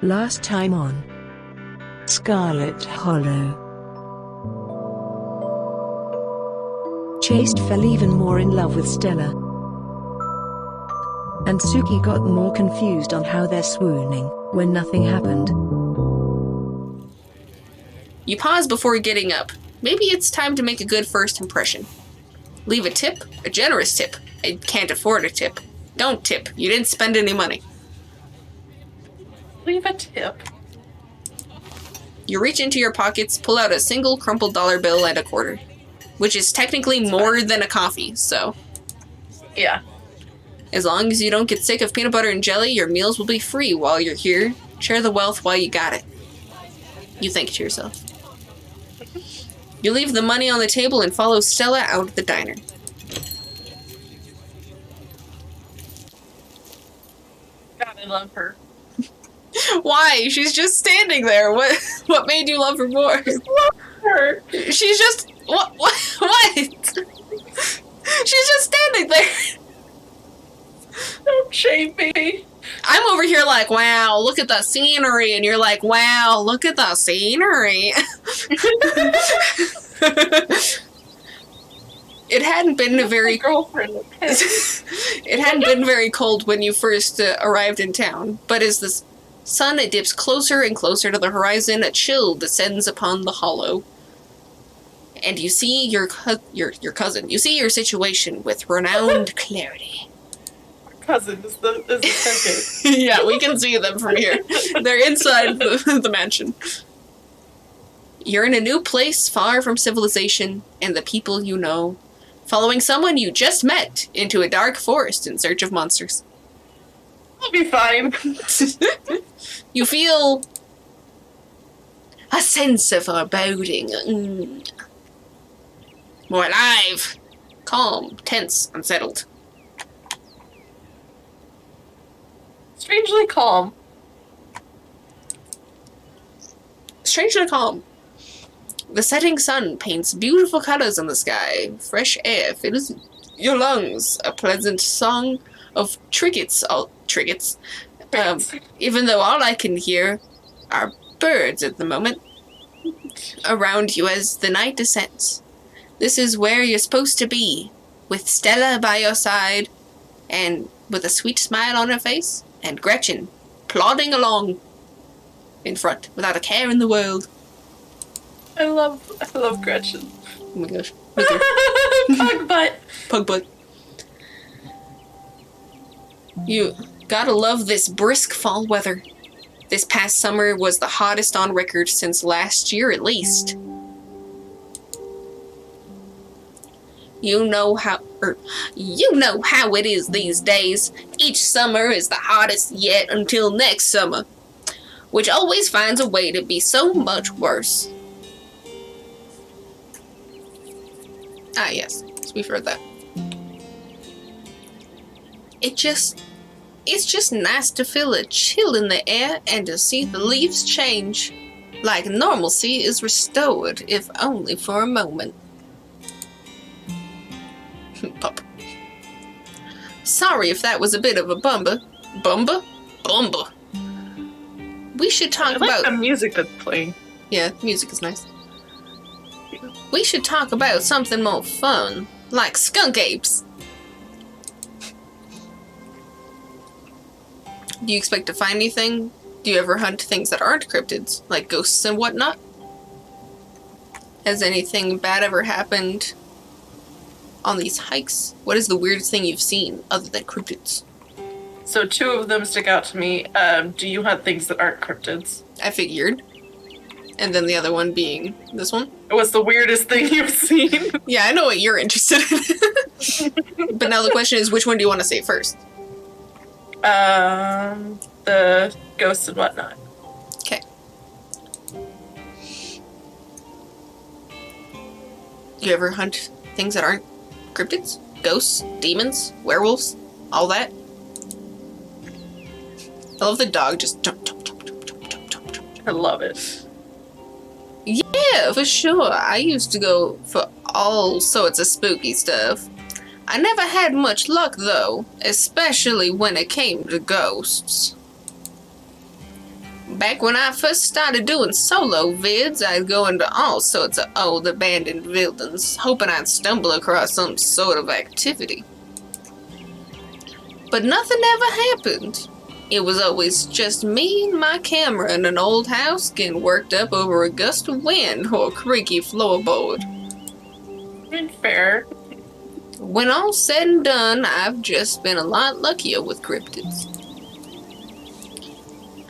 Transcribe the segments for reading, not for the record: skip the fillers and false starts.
Last time on Scarlet Hollow. Chase fell even more in love with Stella, and Suki got more confused on how they're swooning when nothing happened. You pause before getting up. Maybe it's time to make a good first impression. Leave a tip, a generous tip. I can't afford a tip. Don't tip. You didn't spend any money. Leave a tip. You reach into your pockets, pull out a single crumpled dollar bill and a quarter, which is technically more than a coffee, so. Yeah. As long as you don't get sick of peanut butter and jelly, your meals will be free while you're here. Share the wealth while you got it. You think to yourself. You leave the money on the table and follow Stella out of the diner. God, I love her. Why? She's just standing there. What made you love her more? I love her. She's just what? She's just standing there. Don't shame me. I'm over here like, wow, look at the scenery, and you're like, wow, look at the scenery. It hadn't been a very girlfriend. It hadn't been very cold when you first arrived in town, but as the sun dips closer and closer to the horizon, a chill descends upon the hollow. And you see your cousin. You see your situation with renowned clarity. Cousin is the pancake. Yeah, we can see them from here. They're inside the mansion. You're in a new place, far from civilization and the people you know, following someone you just met into a dark forest in search of monsters. I'll be fine. You feel a sense of foreboding. More alive, calm, tense, unsettled. Strangely calm. Strangely calm. The setting sun paints beautiful colors in the sky. Fresh air fills your lungs. A pleasant song of triggets. Even though all I can hear are birds at the moment around you as the night descends. This is where you're supposed to be, with Stella by your side, and with a sweet smile on her face, and Gretchen plodding along in front without a care in the world. I love Gretchen. Oh my gosh. Pug butt. Pug butt. You gotta love this brisk fall weather. This past summer was the hottest on record since last year at least. You know how it is these days. Each summer is the hottest yet until next summer, which always finds a way to be so much worse. Ah, yes, we've heard that. It's just nice to feel a chill in the air and to see the leaves change. Like normalcy is restored, if only for a moment. Pup. Sorry if that was a bit of a bumper. Bumper? We should talk about the music that's playing. Yeah, music is nice. We should talk about something more fun, like skunk apes. Do you expect to find anything? Do you ever hunt things that aren't cryptids, like ghosts and whatnot? Has anything bad ever happened on these hikes? What is the weirdest thing you've seen other than cryptids? So 2 of them stick out to me. Do you hunt things that aren't cryptids? I figured. And then the other one being this one? What's the weirdest thing you've seen? Yeah, I know what you're interested in. But now the question is, which one do you want to say first? The ghosts and whatnot. Okay. You ever hunt things that aren't cryptids? Ghosts? Demons? Werewolves? All that? I love the dog just jump. I love it. Yeah, for sure. I used to go for all sorts of spooky stuff. I never had much luck, though, especially when it came to ghosts. Back when I first started doing solo vids, I'd go into all sorts of old abandoned buildings, hoping I'd stumble across some sort of activity. But nothing ever happened. It was always just me and my camera in an old house getting worked up over a gust of wind or a creaky floorboard. Fair. When all's said and done, I've just been a lot luckier with cryptids.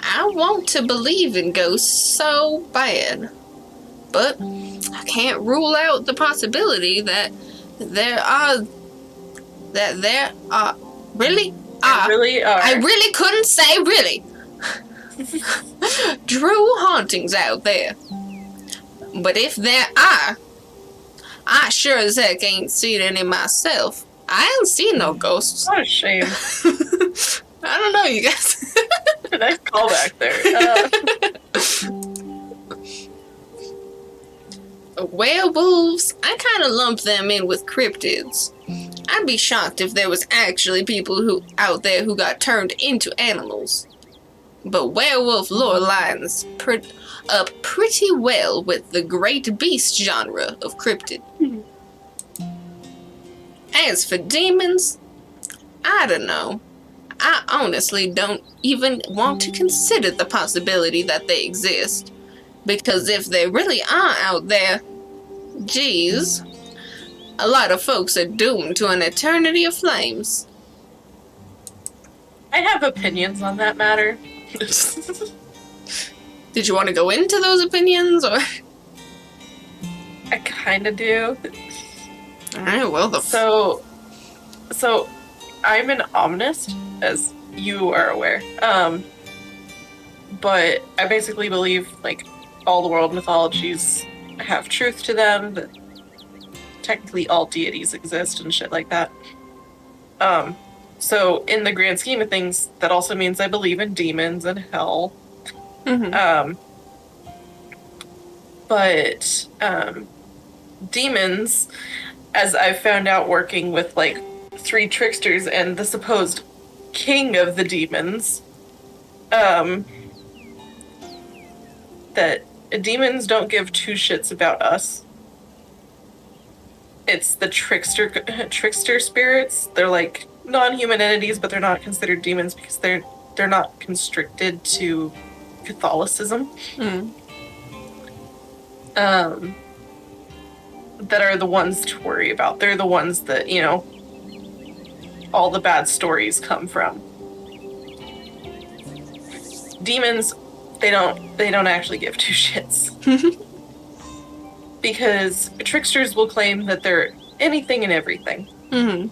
I want to believe in ghosts so bad, but I can't rule out the possibility that there are really are. Really are. I really couldn't say really. True hauntings out there. But if there are, I sure as heck ain't seen any myself. I ain't seen no ghosts. What a shame. I don't know, you guys. Nice callback there. Werewolves, I kind of lump them in with cryptids. I'd be shocked if there was actually people out there who got turned into animals. But werewolf lore lines up pretty well with the great beast genre of cryptid. As for demons, I don't know. I honestly don't even want to consider the possibility that they exist. Because if they really are out there, geez, a lot of folks are doomed to an eternity of flames. I have opinions on that matter. Did you want to go into those opinions, or? I kind of do. Alright, well, So I'm an omnist, as you are aware. But I basically believe, like, all the world mythologies have truth to them, that technically all deities exist and shit like that. So in the grand scheme of things, that also means I believe in demons and hell. Mm-hmm. But demons, as I've found out working with, like, 3 tricksters and the supposed king of the demons, that demons don't give 2 shits about us. It's the trickster spirits. They're like non-human entities, but they're not considered demons because they're not constricted to Catholicism. That are the ones to worry about. They're the ones that, you know, all the bad stories come from. Demons, they don't actually give 2 shits. Because tricksters will claim that they're anything and everything. Mm-hmm.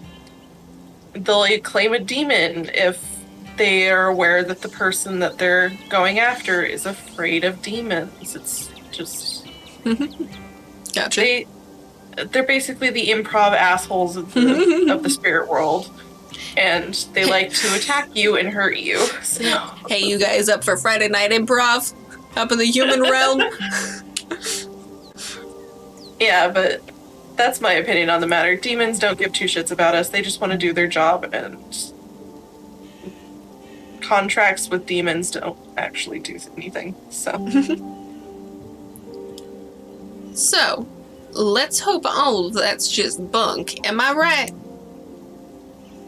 They'll claim a demon if they are aware that the person that they're going after is afraid of demons. It's just... Gotcha. They're basically the improv assholes of the spirit world. And they like to attack you and hurt you. So. Hey, you guys up for Friday night improv? Up in the human realm? Yeah, but that's my opinion on the matter. Demons don't give 2 shits about us. They just want to do their job, and contracts with demons don't actually do anything. So, let's hope all of that's just bunk. Am I right?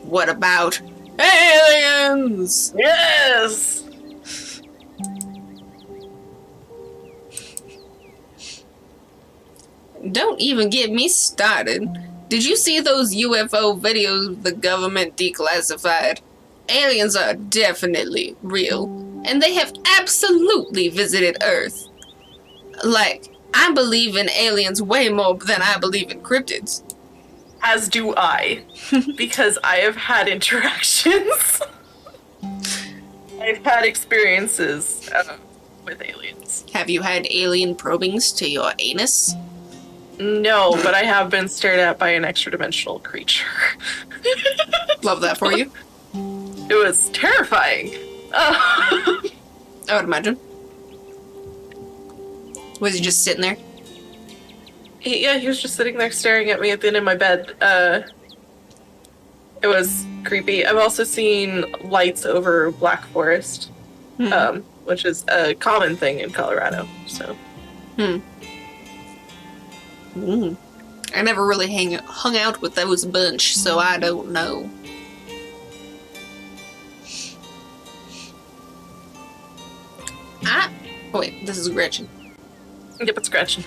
What about aliens? Yes! Don't even get me started. Did you see those UFO videos the government declassified? Aliens are definitely real, and they have absolutely visited Earth. Like, I believe in aliens way more than I believe in cryptids. As do I. Because I have had interactions. I've had experiences with aliens. Have you had alien probings to your anus? No, but I have been stared at by an extra-dimensional creature. Love that for you. It was terrifying. I would imagine. Was he just sitting there? He was just sitting there staring at me at the end of my bed. It was creepy. I've also seen lights over Black Forest. which is a common thing in Colorado. So. I never really hung out with those bunch, so I don't know. Wait, this is Gretchen. Yep, it's Gretchen.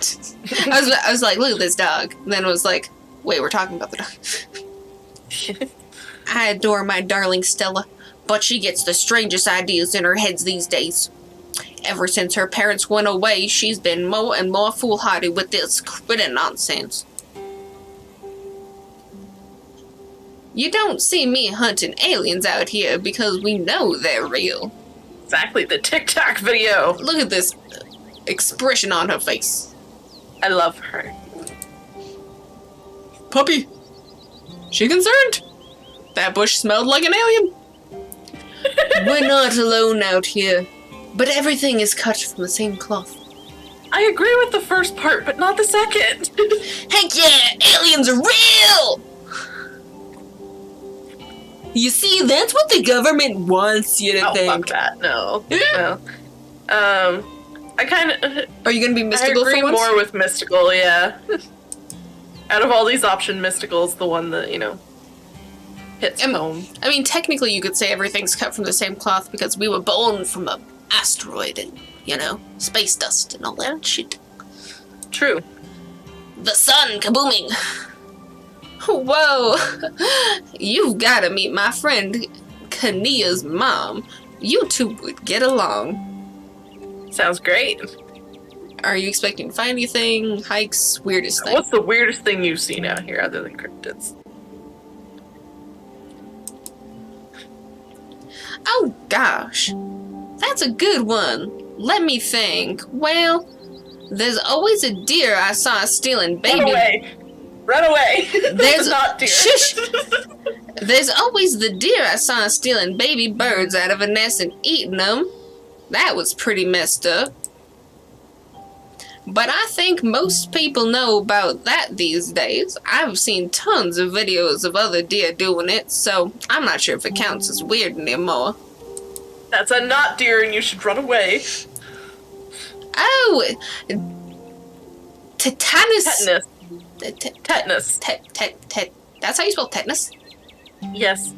I was like, look at this dog. And then I was like, wait, we're talking about the dog. I adore my darling Stella, but she gets the strangest ideas in her heads these days. Ever since her parents went away, she's been more and more foolhardy with this critter nonsense. You don't see me hunting aliens out here because we know they're real. Exactly, the TikTok video. Look at this expression on her face. I love her. Puppy, she concerned? That bush smelled like an alien. We're not alone out here, but everything is cut from the same cloth. I agree with the first part, but not the second. Heck yeah, aliens are real! You see, that's what the government wants you to think. Fuck that. No. No. I kind of... Are you going to be mystical I agree for once? more with mystical, yeah. Out of all these option mysticals, the one that, hits home. I mean, technically you could say everything's cut from the same cloth because we were born from an asteroid and, space dust and all that shit. True. The sun kabooming. Whoa. You've got to meet my friend Kania's mom. You two would get along. Sounds great. Are you expecting to find anything? Hikes? Weirdest thing? What's the weirdest thing you've seen out here other than cryptids? Oh gosh, that's a good one. Let me think. Well, there's always a deer I saw stealing baby. Run away! Run away! There's not deer. Shush. There's always the deer I saw stealing baby birds out of a nest and eating them. That was pretty messed up. But I think most people know about that these days. I've seen tons of videos of other deer doing it, so I'm not sure if it counts as weird anymore. That's a not deer and you should run away. Oh! Tetanus. Tetanus. That's how you spell tetanus? Yes.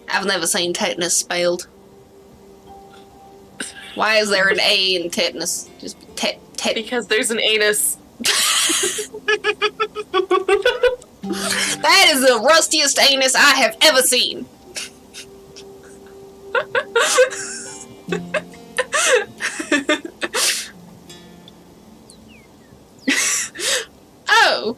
I've never seen tetanus spelled. Why is there an A in tetanus? Just Because there's an anus. That is the rustiest anus I have ever seen. Oh,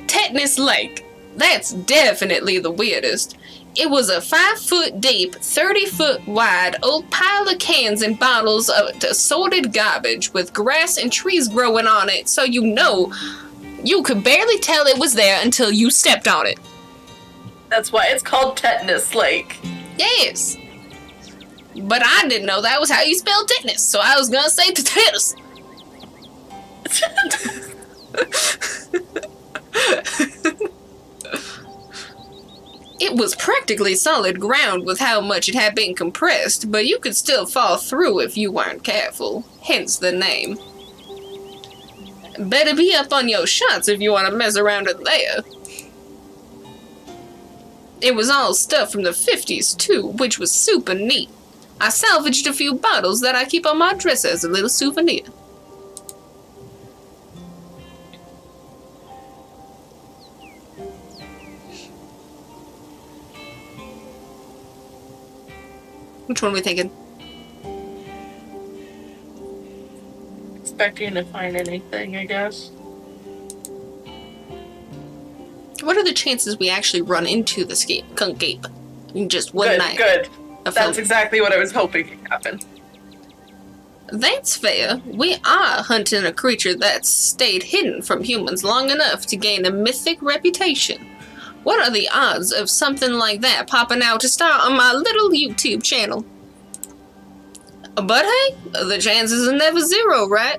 Tetanus Lake. That's definitely the weirdest. It was a 5-foot deep, 30-foot wide old pile of cans and bottles of assorted garbage with grass and trees growing on it, so you could barely tell it was there until you stepped on it. That's why it's called Tetanus Lake. Yes. But I didn't know that was how you spelled tetanus, so I was gonna say tetanus. It was practically solid ground with how much it had been compressed, but you could still fall through if you weren't careful, hence the name. Better be up on your shots if you want to mess around in there. It was all stuff from the 50s too, which was super neat. I salvaged a few bottles that I keep on my dresser as a little souvenir. Which one are we thinking? Expecting to find anything, I guess. What are the chances we actually run into the skunk ape in just one night? Good. That's exactly what I was hoping would happen. That's fair. We are hunting a creature that's stayed hidden from humans long enough to gain a mythic reputation. What are the odds of something like that popping out to star on my little YouTube channel? But hey, the chances are never zero, right?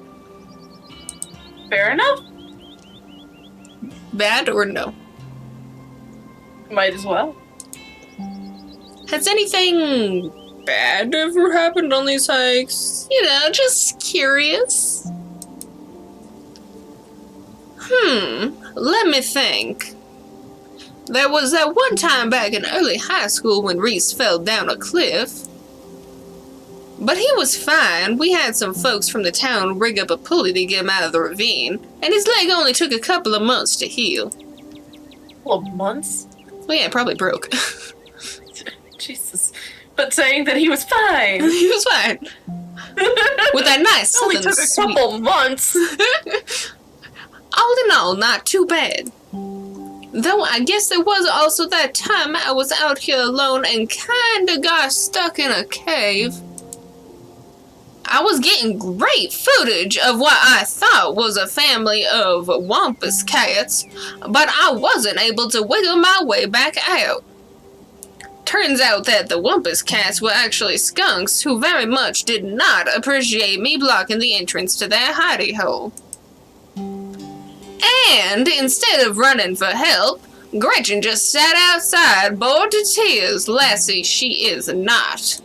Fair enough. Bad or no? Might as well. Has anything bad ever happened on these hikes? You know, just curious. Let me think. There was that one time back in early high school when Reese fell down a cliff. But he was fine. We had some folks from the town rig up a pulley to get him out of the ravine, and his leg only took a couple of months to heal. Well, months? Well, yeah, it probably broke. Jesus. But saying that he was fine. He was fine. With that nice It only southern took a sweet. couple months. All in all, not too bad. Though I guess there was also that time I was out here alone and kinda got stuck in a cave. I was getting great footage of what I thought was a family of wampus cats, but I wasn't able to wiggle my way back out. Turns out that the wampus cats were actually skunks who very much did not appreciate me blocking the entrance to their hidey hole. And instead of running for help, Gretchen just sat outside, bored to tears, lassie she is not.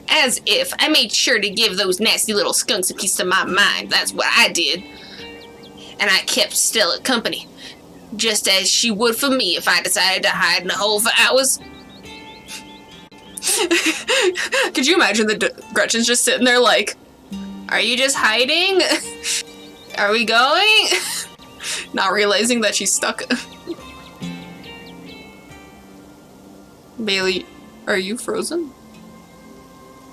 As if I made sure to give those nasty little skunks a piece of my mind. That's what I did. And I kept Stella company, just as she would for me if I decided to hide in a hole for hours. Could you imagine Gretchen's just sitting there like, are you just hiding? Are we going? Not realizing that she's stuck. Bailey, are you frozen?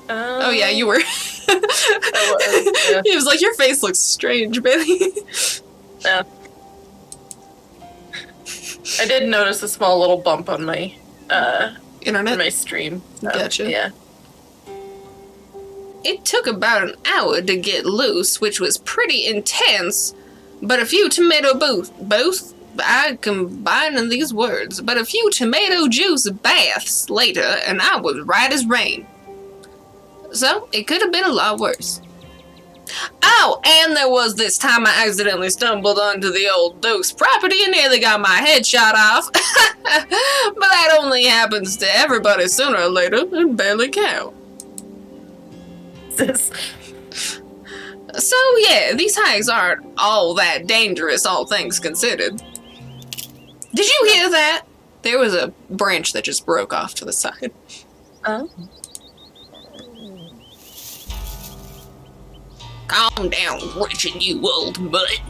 Oh yeah, you were. I was, yeah. He was like, your face looks strange, Bailey. Yeah. I did notice a small little bump on my Internet? on my stream. Gotcha. Yeah. It took about an hour to get loose, which was pretty intense, but a few tomato I combining these words, but a few tomato juice baths later, and I was right as rain. So, it could have been a lot worse. Oh, and there was this time I accidentally stumbled onto the old Duke's property and nearly got my head shot off. But that only happens to everybody sooner or later, and barely count. So yeah, these hikes aren't all that dangerous, all things considered. Did you hear that? There was a branch that just broke off to the side. Oh. Calm down, Gretchen, you old butt.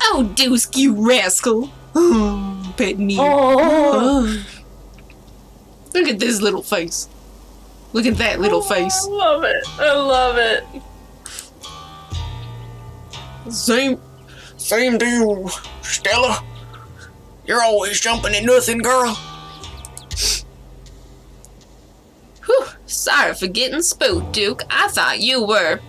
Oh, Deuce, you rascal. Oh, pet me. Oh. Look at this little face. Look at that little face. I love it. I love it. Same to you, Stella. You're always jumping at nothing, girl. Whew, sorry for getting spooked, Duke. I thought you were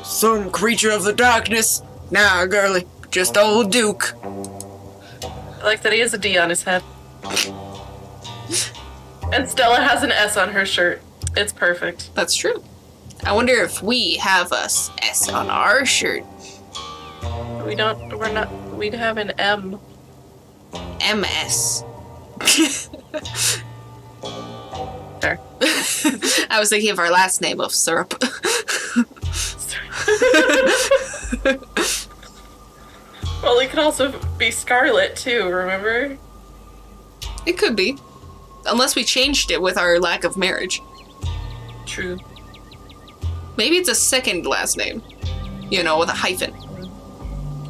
some creature of the darkness. Nah, girlie, just old Duke. I like that he has a D on his head. And Stella has an S on her shirt. It's perfect. That's true. I wonder if we have a S on our shirt. We'd have an M. MS. There. I was thinking of our last name of syrup. Well, it could also be Scarlet, too, remember? It could be. Unless we changed it with our lack of marriage. True. Maybe it's a second last name. You know, with a hyphen.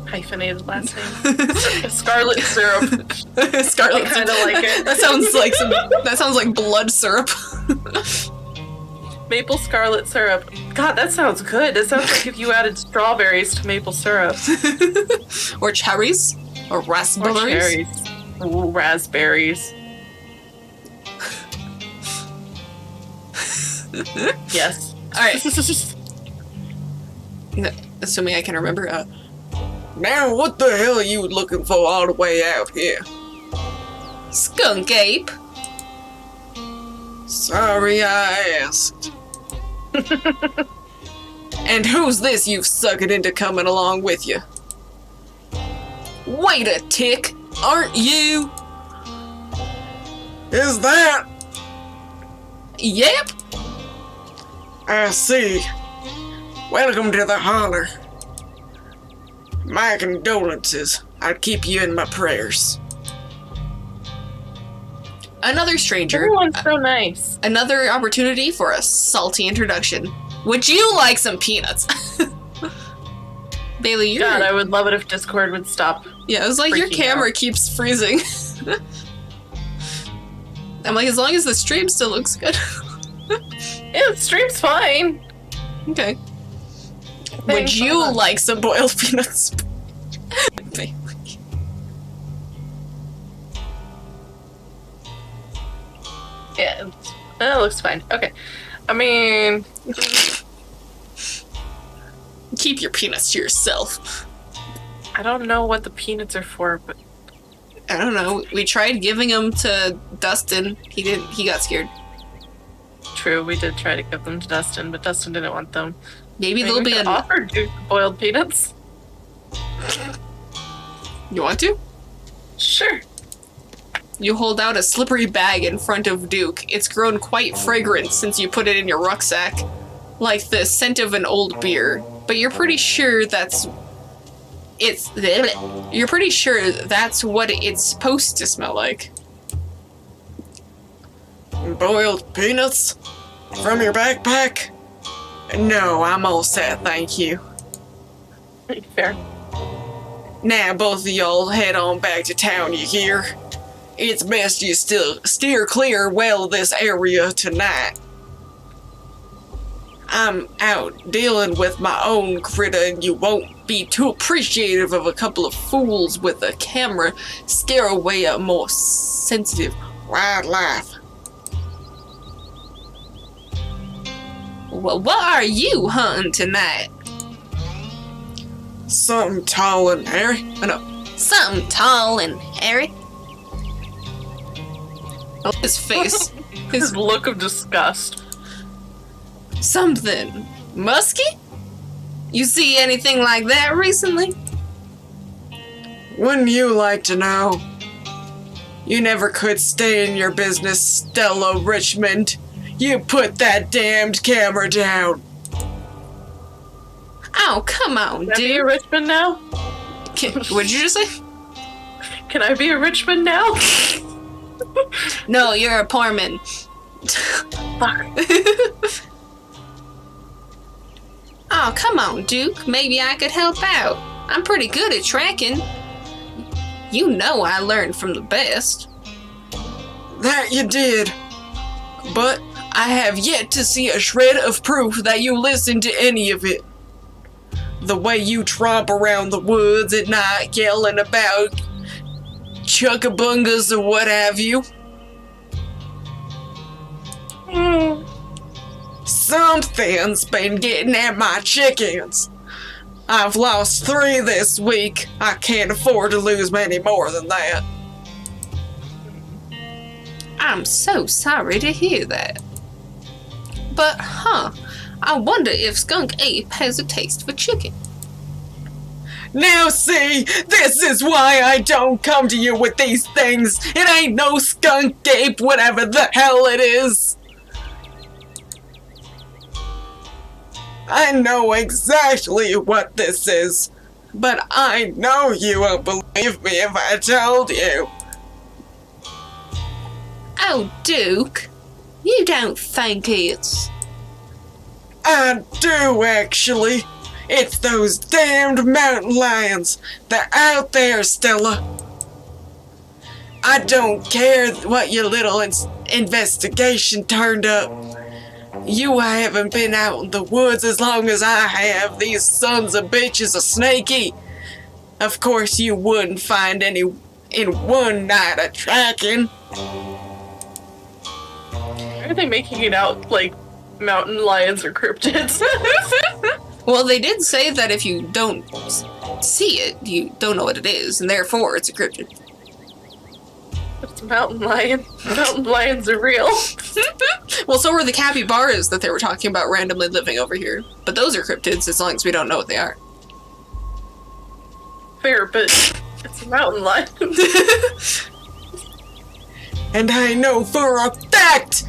Hyphenated last name. Scarlet syrup. Scarlet. I kind of like it. That sounds like blood syrup. Maple scarlet syrup. God, that sounds good. It sounds like if you added strawberries to maple syrup. Or cherries. Or raspberries. Or cherries. Ooh, raspberries. Yes. Alright. No, assuming I can remember. Now, what the hell are you looking for all the way out here? Skunk ape. Sorry I asked. And who's this you've suckered into coming along with you? Wait a tick, aren't you? Is that? Yep. I see. Welcome to the holler. My condolences. I'd keep you in my prayers. Another stranger. Everyone's so nice. Another opportunity for a salty introduction. Would you like some peanuts? Bailey, you're... God, I would love it if Discord would stop. Yeah, it was like your freaking camera out. keeps freezing. I'm like, as long as the stream still looks good. Yeah, the stream's fine. Okay. Would Thanks so you much. like some boiled peanuts? Yeah, that looks fine. Okay. I mean, Keep your peanuts to yourself. I don't know what the peanuts are for, but I don't know. We tried giving them to Dustin. He didn't. He got scared. true, we did try to give them to Dustin, but Dustin didn't want them. Maybe I mean, there'll we be could a. offer Duke boiled peanuts. You want to? Sure. You hold out a slippery bag in front of Duke. It's grown quite fragrant since you put it in your rucksack, like the scent of an old beer. But you're pretty sure that's... You're pretty sure that's what it's supposed to smell like. Boiled peanuts? From your backpack? No, I'm all set, thank you. Fair. Now both of y'all head on back to town, you hear? It's best you still steer clear well of this area tonight. I'm out dealing with my own critter, and you won't be too appreciative of a couple of fools with a camera scare away a more sensitive wildlife. Well, what are you hunting tonight? Something tall and hairy. No, something tall and hairy. Oh, his face. His look of disgust. Something musky? You see anything like that recently? Wouldn't you like to know? You never could stay in your business, Stella Richmond. You put that damned camera down. Oh, come on, Can I be a dude. Richmond now? What'd you just say? Can I be a Richmond now? No, you're a Portman. Fuck. Oh, come on, Duke. Maybe I could help out. I'm pretty good at tracking. You know I learned from the best. That you did. But I have yet to see a shred of proof that you listened to any of it. The way you tromp around the woods at night yelling about chuckabungas or what have you. Something's been getting at my chickens. I've lost 3 this week. I can't afford to lose many more than that. I'm so sorry to hear that. But, I wonder if Skunk Ape has a taste for chicken. Now see, this is why I don't come to you with these things. It ain't no skunk ape, whatever the hell it is. I know exactly what this is, but I know you won't believe me if I told you. Oh, Duke, you don't think it's... I do, actually. It's those damned mountain lions. They're out there, Stella. I don't care what your little investigation turned up. You haven't been out in the woods as long as I have. These sons of bitches are snaky. Of course you wouldn't find any in one night of tracking. Are they making it out like mountain lions or cryptids? Well, they did say that if you don't see it, you don't know what it is, and therefore it's a cryptid. It's a mountain lion. Mountain lions are real. Well, so were the capybaras that they were talking about randomly living over here. But those are cryptids as long as we don't know what they are. Fair, but it's a mountain lion. And I know for a fact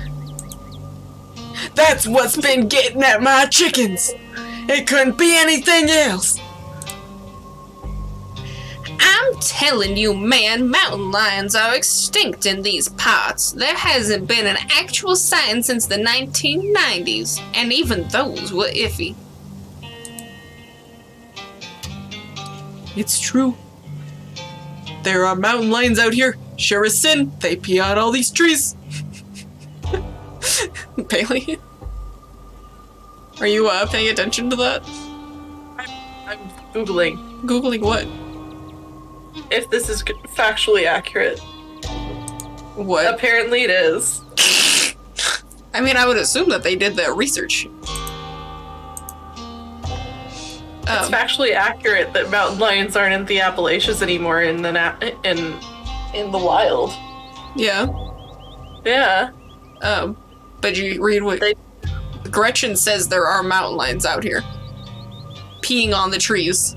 that's what's been getting at my chickens. It couldn't be anything else. I'm telling you, man, mountain lions are extinct in these parts. There hasn't been an actual sighting since the 1990s, and even those were iffy. It's true. There are mountain lions out here. Sure as sin, they pee on all these trees. Bailey? Are you paying attention to that? I'm Googling. Googling what? If this is factually accurate. What? Apparently it is. I mean, I would assume that they did the research. It's factually accurate that mountain lions aren't in the Appalachians anymore in the wild. Yeah. Yeah. But you read what Gretchen says there are mountain lions out here. Peeing on the trees.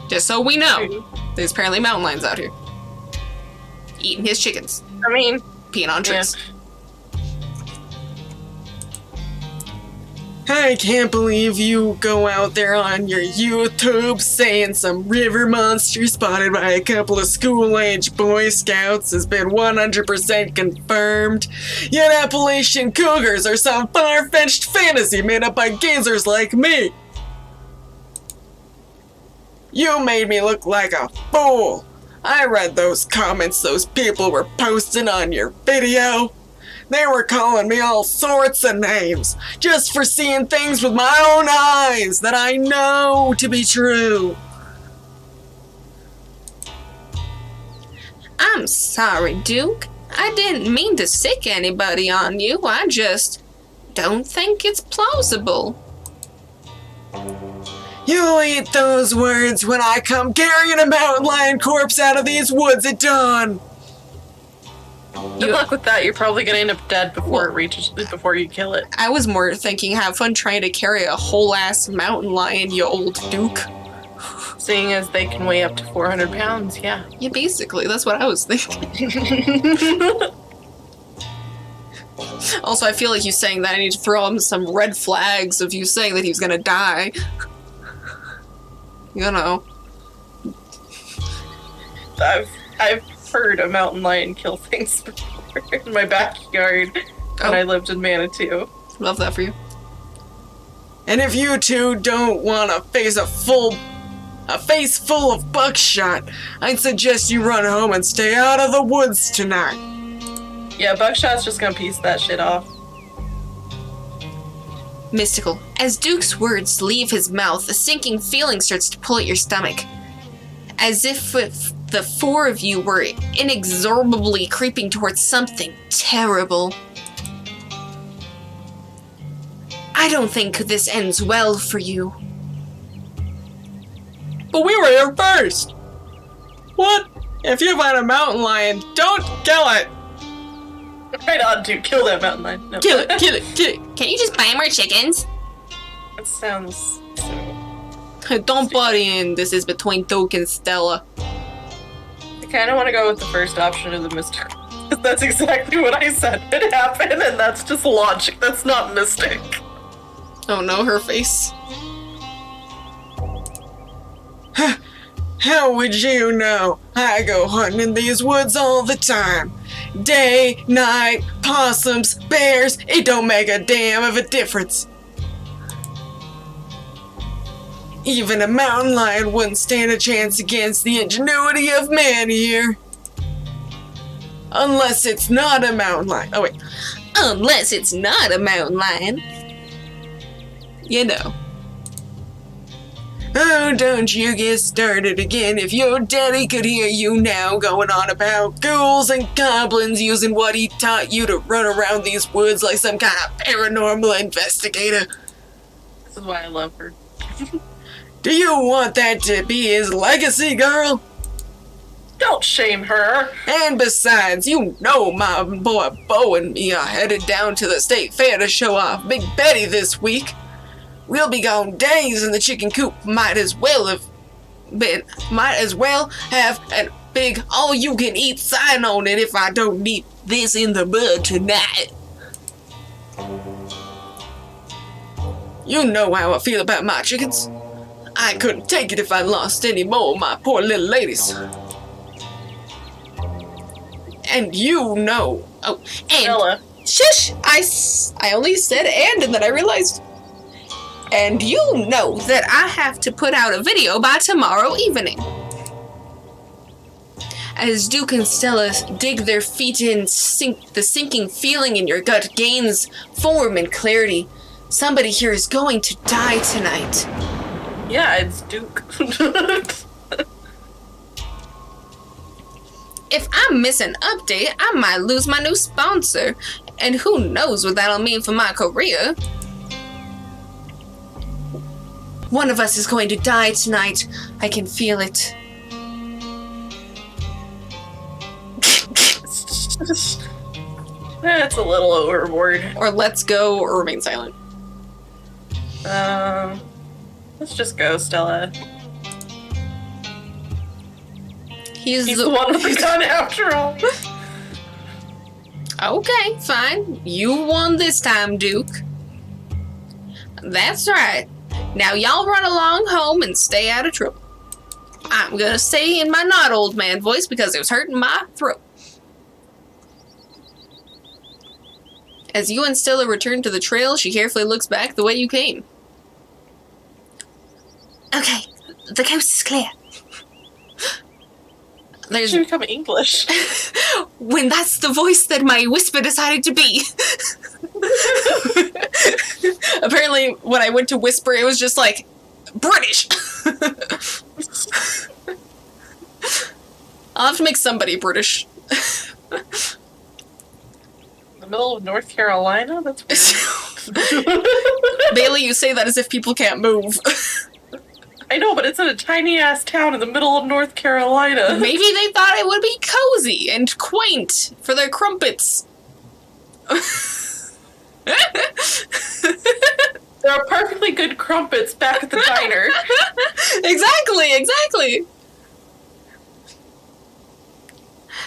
Just so we know, there's apparently mountain lions out here. Eating his chickens. I mean, peeing on trees. Yeah. I can't believe you go out there on your YouTube saying some river monster spotted by a couple of school-age Boy Scouts has been 100% confirmed. Yet Appalachian cougars are some far-fetched fantasy made up by gazers like me. You made me look like a fool. I read those comments those people were posting on your video. They were calling me all sorts of names just for seeing things with my own eyes that I know to be true. I'm sorry, Duke. I didn't mean to sick anybody on you. I just don't think it's plausible. You'll eat those words when I come carrying a mountain lion corpse out of these woods at dawn. Good luck with that. You're probably gonna end up dead before it reaches before you kill it. I was more thinking, have fun trying to carry a whole ass mountain lion, you old Duke. Seeing as they can weigh up to 400 pounds, yeah. Yeah, basically, that's what I was thinking. Also, I feel like you saying that I need to throw him some red flags of you saying that he was gonna die. You know. I've heard a mountain lion kill things before in my backyard when I lived in Manitou. Love that for you. And if you two don't want to face a face full of buckshot, I'd suggest you run home and stay out of the woods tonight. Yeah, Buckshot's just gonna piece that shit off. Mystical. As Duke's words leave his mouth, a sinking feeling starts to pull at your stomach. As if the four of you were inexorably creeping towards something terrible. I don't think this ends well for you. But we were here first. What? If you find a mountain lion, don't kill it. Right on, dude. Kill that mountain lion. No. Kill it, kill it, kill it. Can you just buy more chickens? That sounds so... Don't butt in. This is between Duke and Stella. I kind of want to go with the first option of the mystic. That's exactly what I said would happen, and that's just logic. That's not mystic. Oh no, her face. How would you know? I go hunting in these woods all the time. Day, night, possums, bears, it don't make a damn of a difference. Even a mountain lion wouldn't stand a chance against the ingenuity of man here. Unless it's not a mountain lion. Oh wait. Unless it's not a mountain lion. You know. Oh, don't you get started again. If your daddy could hear you now going on about ghouls and goblins using what he taught you to run around these woods like some kind of paranormal investigator. This is why I love her. Do you want that to be his legacy, girl? Don't shame her. And besides, you know my boy Bo and me are headed down to the state fair to show off Big Betty this week. We'll be gone days and the chicken coop might as well have an big all-you-can-eat sign on it if I don't nip this in the bud tonight. You know how I feel about my chickens. I couldn't take it if I lost any more of my poor little ladies. And you know. Oh, and Stella. shush! I only said and then I realized. And you know that I have to put out a video by tomorrow evening. As Duke and Stella dig their feet in, the sinking feeling in your gut gains form and clarity. Somebody here is going to die tonight. Yeah, it's Duke. If I miss an update, I might lose my new sponsor. And who knows what that'll mean for my career. One of us is going to die tonight. I can feel it. That's a little overboard. Or let's go or remain silent. Let's just go, Stella. He's the one with the gun after all. Okay, fine. You won this time, Duke. That's right. Now y'all run along home and stay out of trouble. I'm gonna say in my not old man voice because it was hurting my throat. As you and Stella return to the trail, she carefully looks back the way you came. Okay, the coast is clear. There's Should become English. when that's the voice that my whisper decided to be. Apparently, when I went to whisper, it was just like British. I'll have to make somebody British. The middle of North Carolina? That's weird. Bailey, you say that as if people can't move. I know, but it's in a tiny ass town in the middle of North Carolina. Maybe they thought it would be cozy and quaint for their crumpets. There are perfectly good crumpets back at the diner. Exactly.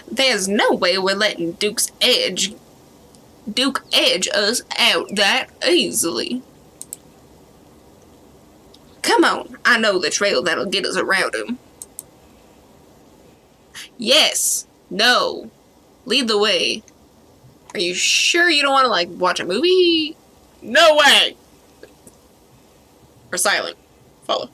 There's no way we're letting Duke edge us out that easily. Come on, I know the trail that'll get us around him. Yes, no, lead the way. Are you sure you don't want to, like, watch a movie? No way! Or silent. Follow.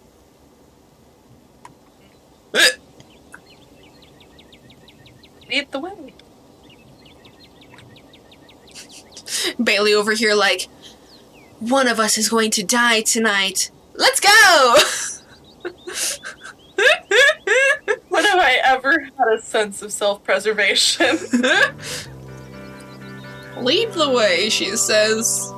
Lead the way. Bailey over here like, one of us is going to die tonight. Let's go! When have I ever had a sense of self-preservation? Lead the way, she says.